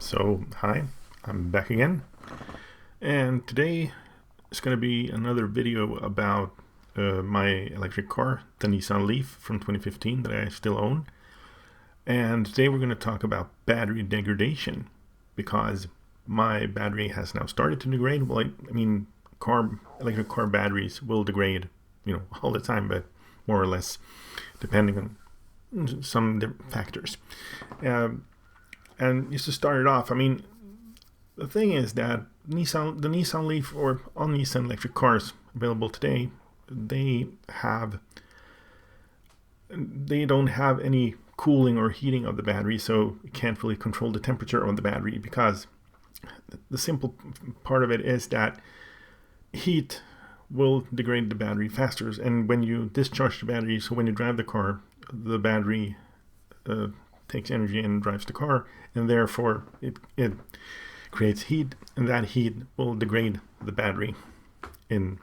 So, hi, I'm back again, and today is going to be another video about my electric car, the Nissan Leaf from 2015 that I still own. And today we're going to talk about battery degradation, because my battery has now started to degrade. Well, I mean, electric car batteries will degrade, all the time, but more or less, depending on some different factors. And just to start it off, I mean, the thing is that the Nissan Leaf, or all Nissan electric cars available today, they don't have any cooling or heating of the battery, so you can't really control the temperature of the battery, because the simple part of it is that heat will degrade the battery faster. And when you discharge the battery, so when you drive the car, the battery takes energy and drives the car, and therefore it creates heat, and that heat will degrade the battery in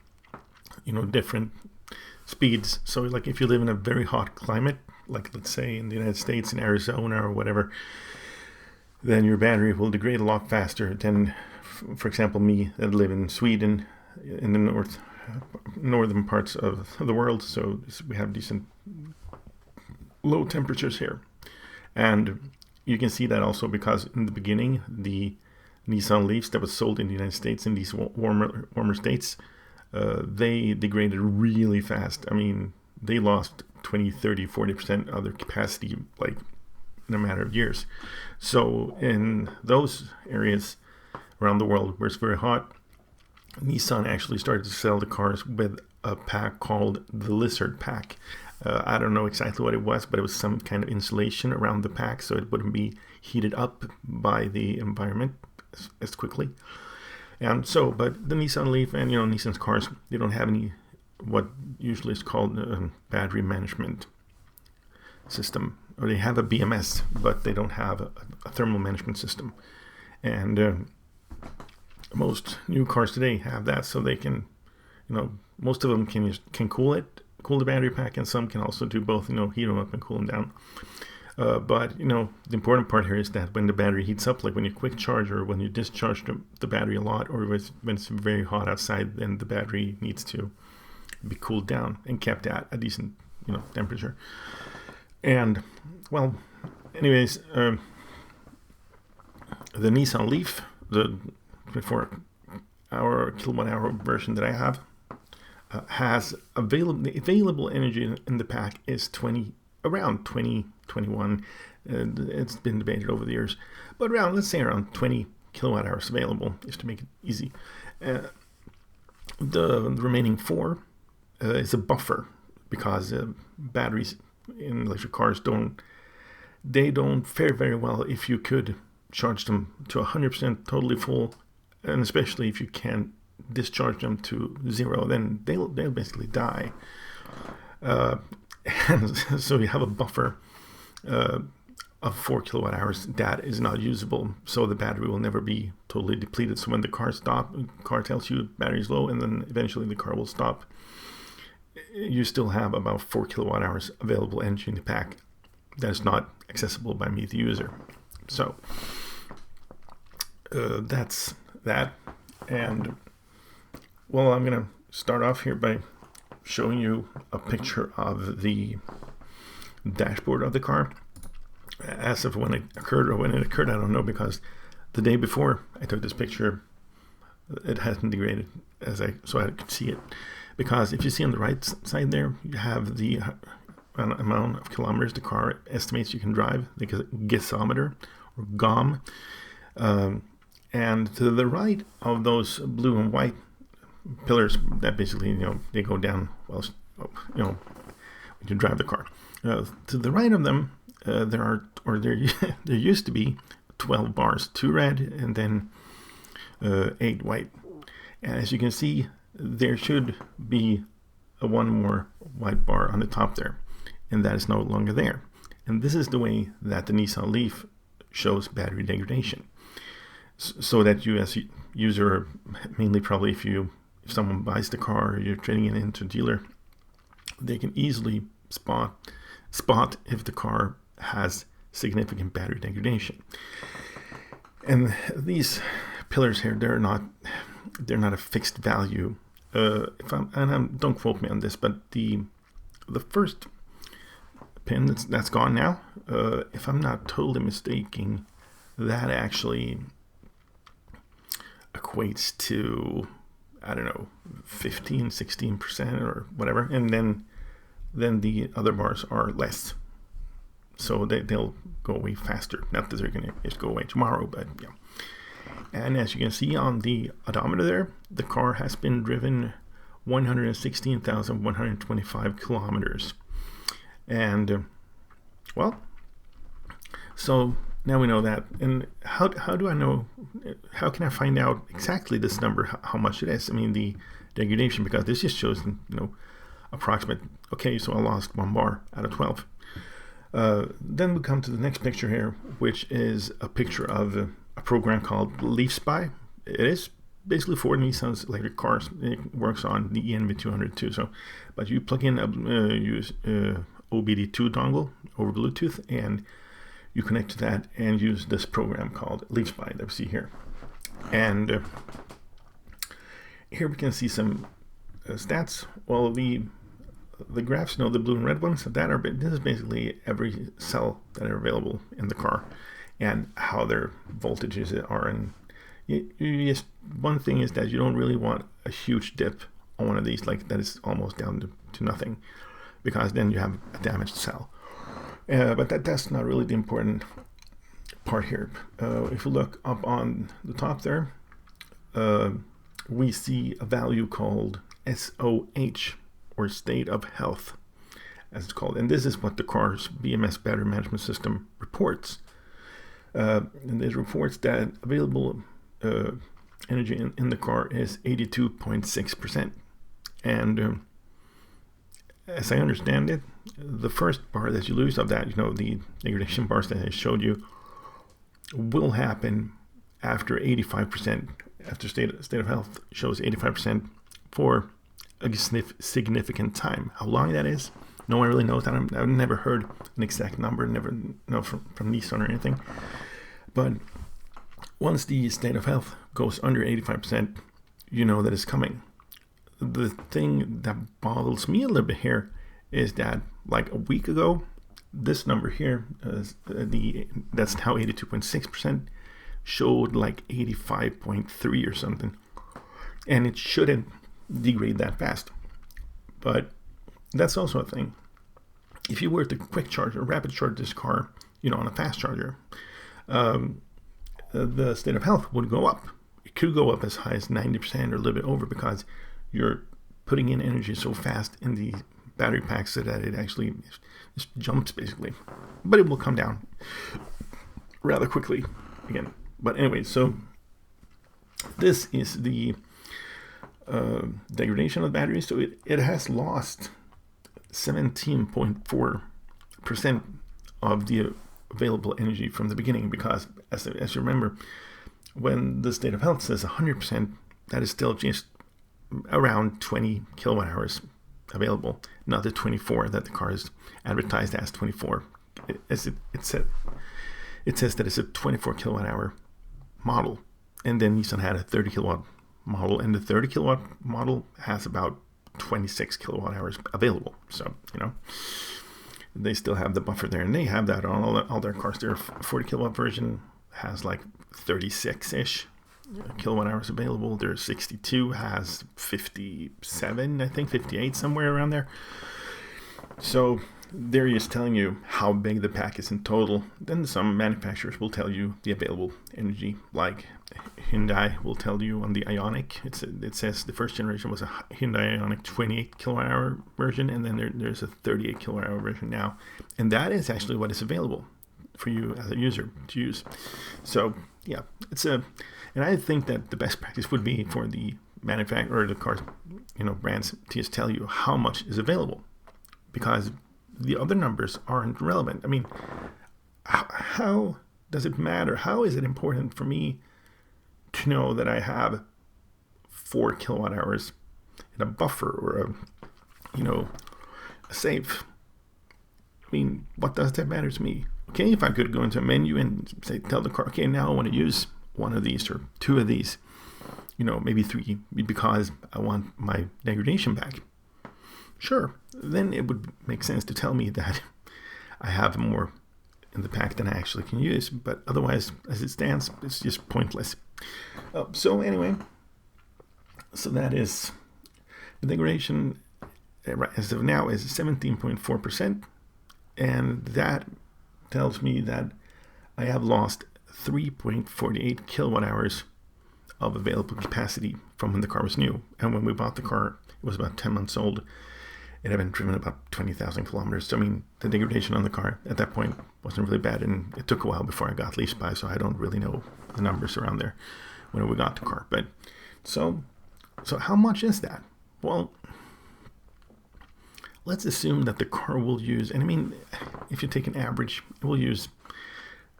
different speeds. So like if you live in a very hot climate, like let's say in the United States, in Arizona or whatever, then your battery will degrade a lot faster than, for example, me that live in Sweden, in the northern parts of the world. So we have decent low temperatures here. And you can see that also because in the beginning, the Nissan Leafs that was sold in the United States, in these warmer states, they degraded really fast. I mean, they lost 20, 30, 40% of their capacity, like in a matter of years. So in those areas around the world where it's very hot, Nissan actually started to sell the cars with a pack called the Lizard Pack. I don't know exactly what it was, but it was some kind of insulation around the pack so it wouldn't be heated up by the environment as quickly. And so, but the Nissan Leaf and Nissan's cars, they don't have any what usually is called a battery management system, or they have a BMS, but they don't have a thermal management system. And most new cars today have that, so they can, most of them can cool the battery pack, and some can also do both, heat them up and cool them down. But the important part here is that when the battery heats up, like when you quick charge or when you discharge the battery a lot, or when it's very hot outside, then the battery needs to be cooled down and kept at a decent temperature. And well, anyways, the Nissan Leaf, the 24-hour kilowatt-hour version that I have, has available energy in the pack is around 2021. It's been debated over the years, but let's say around 20 kilowatt hours available, just to make it easy. The remaining 4 is a buffer, because batteries in electric cars don't fare very well if you could charge them to 100% totally full, and especially if you can't discharge them to 0, then they'll basically die. And so you have a buffer of 4 kilowatt hours that is not usable, so the battery will never be totally depleted. So when the car tells you battery's low, and then eventually the car will stop, you still have about 4 kilowatt hours available energy in the pack that is not accessible by me, the user. So that's that. And well, I'm going to start off here by showing you a picture of the dashboard of the car as of when it occurred, or when it occurred, I don't know, because the day before I took this picture, it hasn't degraded so I could see it. Because if you see on the right side there, you have the amount of kilometers the car estimates you can drive, the gasometer, or GOM. And to the right of those blue and white pillars that basically, they go down, when you drive the car. To the right of them, there used to be 12 bars, 2 red and then 8 white. And as you can see, there should be one more white bar on the top there, and that is no longer there. And this is the way that the Nissan Leaf shows battery degradation. So that you, as a user, mainly probably if someone buys the car or you're trading it into a dealer, they can easily spot if the car has significant battery degradation. And these pillars here, they're not a fixed value. Don't quote me on this, but the first pin that's gone now, if I'm not totally mistaken, that actually equates to, I don't know, 15-16% or whatever, and then the other bars are less, so they'll go away faster. Not that they're going to just go away tomorrow, but yeah. And as you can see on the odometer there, the car has been driven 116,125 kilometers. And well, so now we know that. And how do I know, how can I find out exactly this number, how much it is? I mean, the degradation, because this just shows, approximate. Okay, so I lost 1 bar out of 12. Then we come to the next picture here, which is a picture of a program called Leaf Spy. It is basically for Nissan's electric cars. It works on the ENV200 too. So, but you plug in use OBD2 dongle over Bluetooth, and you connect to that and use this program called Leaf Spy that we see here. And here we can see some stats. Well, the graphs, the blue and red ones, this is basically every cell that are available in the car and how their voltages are. And just one thing is that you don't really want a huge dip on one of these, like that is almost down to nothing, because then you have a damaged cell. But that's not really the important part here. If you look up on the top there, we see a value called SOH, or state of health, as it's called. And this is what the car's BMS battery management system reports. And it reports that available energy in the car is 82.6%. And as I understand it, the first bar that you lose of that, the degradation bars that I showed you, will happen after 85%, after state of health shows 85% for a significant time. How long that is, no one really knows. I've never heard an exact number, never know from Nissan or anything. But once the state of health goes under 85%, you know that it's coming. The thing that bothers me a little bit here is that, like a week ago, this number here, that's now 82.6%, showed like 85.3 or something, and it shouldn't degrade that fast. But that's also a thing. If you were to quick charge or rapid charge this car, on a fast charger, the state of health would go up. It could go up as high as 90% or a little bit over, because you're putting in energy so fast in the battery pack so that it actually just jumps basically. But it will come down rather quickly again. But anyway, so this is the degradation of the battery. So it has lost 17.4% of the available energy from the beginning, because as you remember, when the state of health says 100%, that is still just around 20 kilowatt hours available, not the 24 that the car is advertised as 24. It says that it's a 24 kilowatt hour model, and then Nissan had a 30 kilowatt model, and the 30 kilowatt model has about 26 kilowatt hours available. So they still have the buffer there, and they have that on all their cars. Their 40 kilowatt version has like 36-ish kilowatt hours available. Their 62 has 57, I think 58, somewhere around there. So they're just telling you how big the pack is in total. Then some manufacturers will tell you the available energy, like Hyundai will tell you on the Ioniq. It says the first generation was a Hyundai Ioniq 28 kilowatt hour version, and then there's a 38 kilowatt hour version now, and that is actually what is available for you as a user to use. So yeah, and I think that the best practice would be for the manufacturer or the car, brands to just tell you how much is available, because the other numbers aren't relevant. I mean, how does it matter? How is it important for me to know that I have 4 kilowatt hours in a buffer or a safe? I mean, what does that matter to me? okay, if I could go into a menu and say, tell the car, okay, now I want to use one of these or two of these, maybe three, because I want my degradation back. Sure, then it would make sense to tell me that I have more in the pack than I actually can use. But otherwise, as it stands, it's just pointless. So anyway, so that is the degradation as of now is 17.4%, and that tells me that I have lost 3.48 kilowatt hours of available capacity from when the car was new. And when we bought the car, it was about 10 months old. It had been driven about 20,000 kilometers. So, the degradation on the car at that point wasn't really bad. And it took a while before I got lease by, so I don't really know the numbers around there when we got the car. But so how much is that? Well, let's assume that the car will use, and if you take an average, it will use,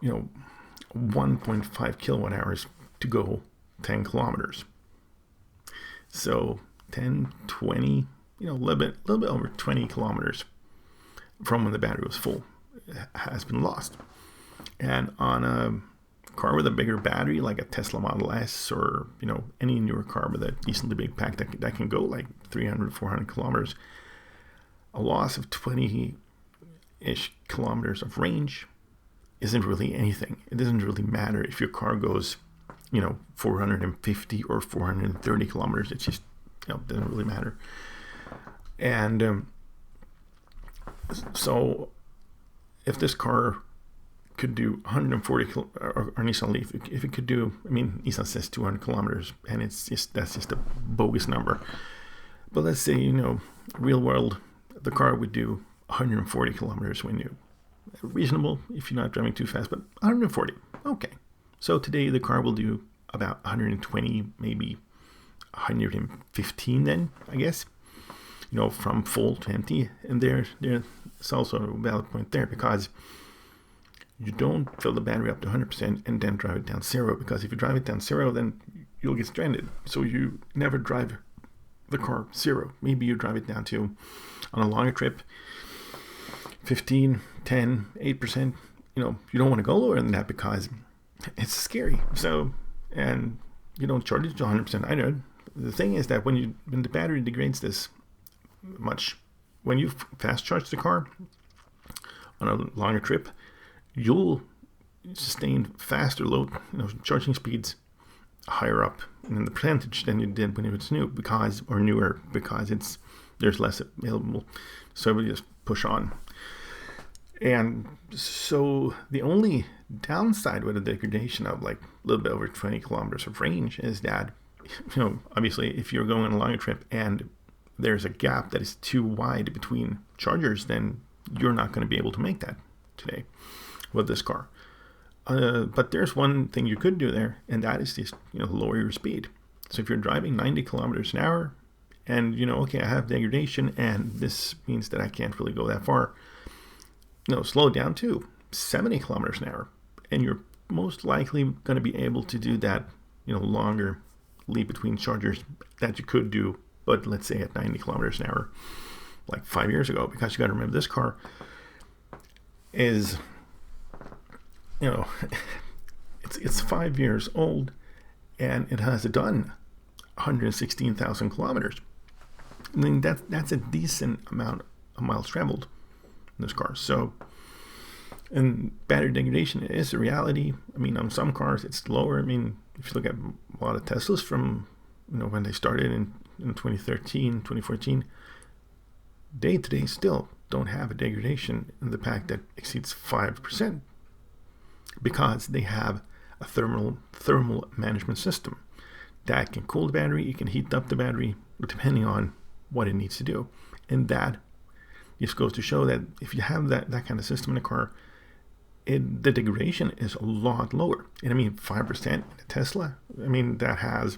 1.5 kilowatt hours to go 10 kilometers. So 10, 20, a little bit over 20 kilometers from when the battery was full has been lost. And on a car with a bigger battery, like a Tesla Model S or, any newer car with a decently big pack that can go like 300, 400 kilometers, a loss of 20-ish kilometers of range isn't really anything. It doesn't really matter if your car goes, 450 or 430 kilometers. It's just, doesn't really matter. And so if this car could do 140 or Nissan Leaf, if it could do, Nissan says 200 kilometers, and that's just a bogus number. But let's say, real world, the car would do 140 kilometers when new. Reasonable if you're not driving too fast, but 140. Okay. So today the car will do about 120, maybe 115 then, I guess, from full to empty. And there's also a valid point there, because you don't fill the battery up to 100% and then drive it down zero, because if you drive it down zero, then you'll get stranded. So you never drive the car zero. Maybe you drive it down to, on a longer trip, 15, 10, 8%. You don't want to go lower than that because it's scary. So, and you don't charge it to 100% either. The thing is that when the battery degrades this much, when you fast charge the car on a longer trip, you'll sustain faster load, charging speeds higher up in the percentage than you did when it was new, because there's less available. So we just push on. And so the only downside with a degradation of like a little bit over 20 kilometers of range is that, obviously if you're going on a longer trip and there's a gap that is too wide between chargers, then you're not going to be able to make that today with this car. But there's one thing you could do there, and that is just, lower your speed. So if you're driving 90 kilometers an hour and, okay, I have degradation and this means that I can't really go that far, slow it down to 70 kilometers an hour. And you're most likely going to be able to do that, longer leap between chargers that you could do, but let's say at 90 kilometers an hour, like 5 years ago, because you got to remember this car is, it's 5 years old and it has done 116,000 kilometers. That's a decent amount of miles traveled in this car. So, and battery degradation is a reality. On some cars it's lower. If you look at a lot of Teslas from, when they started in 2013, 2014, they today still don't have a degradation in the pack that exceeds 5%, because they have a thermal management system that can cool the battery, it can heat up the battery, depending on what it needs to do. And that just goes to show that if you have that kind of system in a car, the degradation is a lot lower. And 5% in a Tesla, that has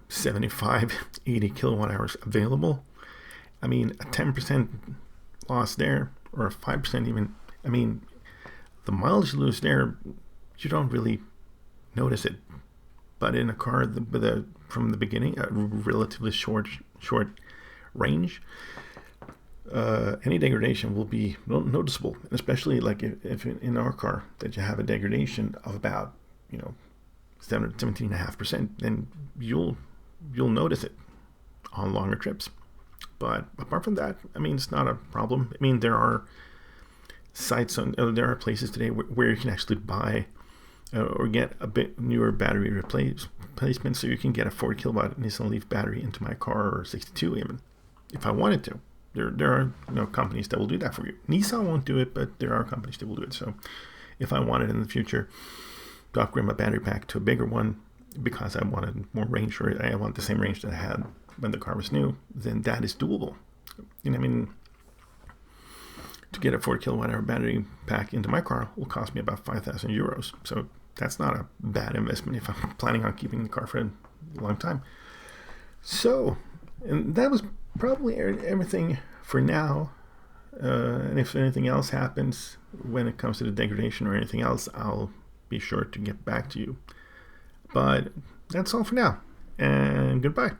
75, 80 kilowatt hours available. A 10% loss there, or a 5% even, the mileage you lose there, you don't really notice it. But in a car from the beginning, a relatively short range, any degradation will be noticeable, especially like if in our car that you have a degradation of about 17.5%, then you'll notice it on longer trips. But apart from that, I mean, it's not a problem. I mean, there are sites there are places today where you can actually buy or get a bit newer battery replacement, so you can get a 40 kilowatt Nissan Leaf battery into my car, or 62 even, if I wanted to. There are companies that will do that for you. Nissan won't do it, but there are companies that will do it. So if I wanted in the future to upgrade my battery pack to a bigger one because I wanted more range, or I want the same range that I had when the car was new, then that is doable. I mean, to get a 40 kilowatt hour battery pack into my car will cost me about 5,000 euros. So that's not a bad investment if I'm planning on keeping the car for a long time. So, and that was probably everything for now. And if anything else happens when it comes to the degradation or anything else, I'll be sure to get back to you. But that's all for now, and goodbye.